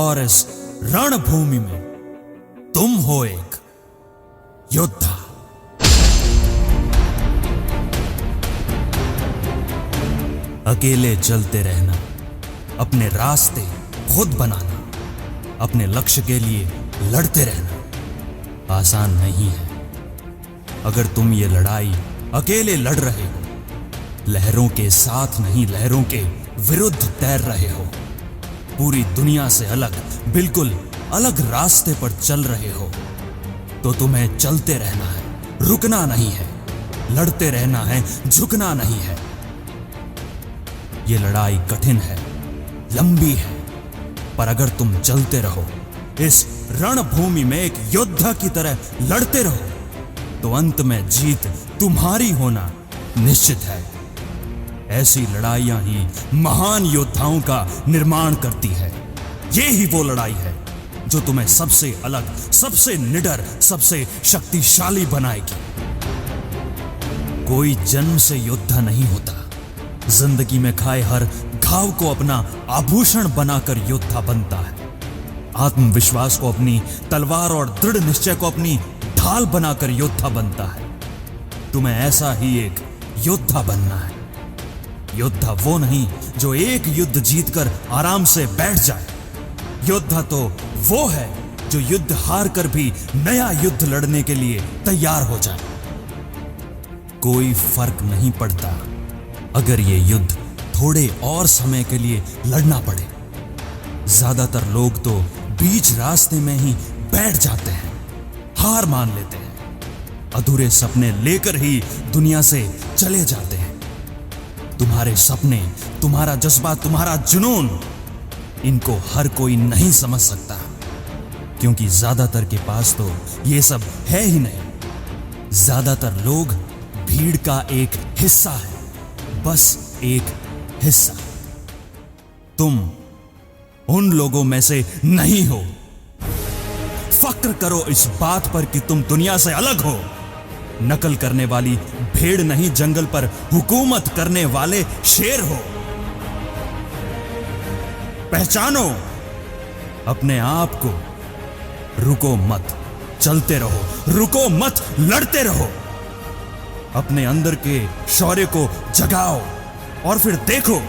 और इस रणभूमि में तुम हो एक योद्धा। अकेले चलते रहना, अपने रास्ते खुद बनाना, अपने लक्ष्य के लिए लड़ते रहना आसान नहीं है। अगर तुम ये लड़ाई अकेले लड़ रहे हो, लहरों के साथ नहीं लहरों के विरुद्ध तैर रहे हो, पूरी दुनिया से अलग, बिल्कुल अलग रास्ते पर चल रहे हो, तो तुम्हें चलते रहना है, रुकना नहीं है, लड़ते रहना है, झुकना नहीं है। ये लड़ाई कठिन है, लंबी है, पर अगर तुम चलते रहो, इस रणभूमि में एक योद्धा की तरह लड़ते रहो, तो अंत में जीत तुम्हारी होना निश्चित है। ऐसी लड़ाइयां ही महान योद्धाओं का निर्माण करती है। ये ही वो लड़ाई है जो तुम्हें सबसे अलग, सबसे निडर, सबसे शक्तिशाली बनाएगी। कोई जन्म से योद्धा नहीं होता। जिंदगी में खाए हर घाव को अपना आभूषण बनाकर योद्धा बनता है। आत्मविश्वास को अपनी तलवार और दृढ़ निश्चय को अपनी ढाल बनाकर योद्धा बनता है। तुम्हें ऐसा ही एक योद्धा बनना है। योद्धा वो नहीं जो एक युद्ध जीतकर आराम से बैठ जाए। योद्धा तो वो है जो युद्ध हार कर भी नया युद्ध लड़ने के लिए तैयार हो जाए। कोई फर्क नहीं पड़ता अगर ये युद्ध थोड़े और समय के लिए लड़ना पड़े। ज्यादातर लोग तो बीच रास्ते में ही बैठ जाते हैं, हार मान लेते हैं, अधूरे सपने लेकर ही दुनिया से चले जाते हैं। तुम्हारे सपने, तुम्हारा जज्बा, तुम्हारा जुनून, इनको हर कोई नहीं समझ सकता, क्योंकि ज्यादातर के पास तो ये सब है ही नहीं। ज्यादातर लोग भीड़ का एक हिस्सा है, बस एक हिस्सा। तुम उन लोगों में से नहीं हो। फक्र करो इस बात पर कि तुम दुनिया से अलग हो। नकल करने वाली भेड़ नहीं, जंगल पर हुकूमत करने वाले शेर हो। पहचानो अपने आप को। रुको मत, चलते रहो। रुको मत, लड़ते रहो। अपने अंदर के शौर्य को जगाओ और फिर देखो,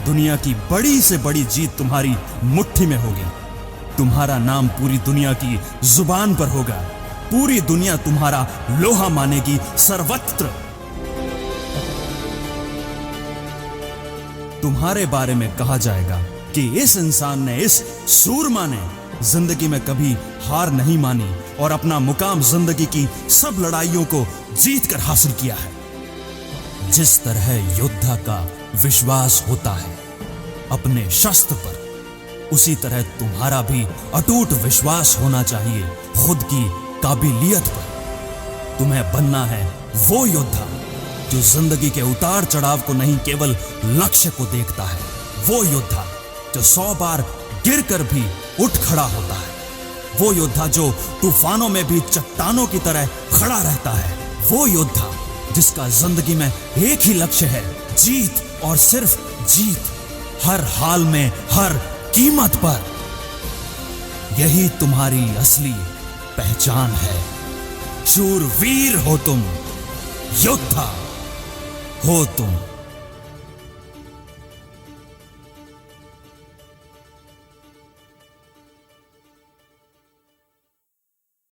दुनिया की बड़ी से बड़ी जीत तुम्हारी मुट्ठी में होगी। तुम्हारा नाम पूरी दुनिया की जुबान पर होगा। पूरी दुनिया तुम्हारा लोहा मानेगी सर्वत्र। तुम्हारे बारे में कहा जाएगा कि इस इंसान ने, इस सूरमा ने जिंदगी में कभी हार नहीं मानी और अपना मुकाम जिंदगी की सब लड़ाइयों को जीतकर हासिल किया है। जिस तरह योद्धा का विश्वास होता है अपने शस्त्र पर, उसी तरह तुम्हारा भी अटूट विश्वास होना चाहिए खुद की काबिलियत पर। तुम्हें बनना है वो योद्धा जो जिंदगी के उतार चढ़ाव को नहीं, केवल लक्ष्य को देखता है। वो योद्धा जो 100 बार गिरकर भी उठ खड़ा होता है। वो योद्धा जो तूफानों में भी चट्टानों की तरह खड़ा रहता है। वो योद्धा जिसका जिंदगी में एक ही लक्ष्य है, जीत और सिर्फ जीत, हर हाल में, हर कीमत पर। यही तुम्हारी असली पहचान है। शूरवीर हो तुम, योद्धा हो तुम।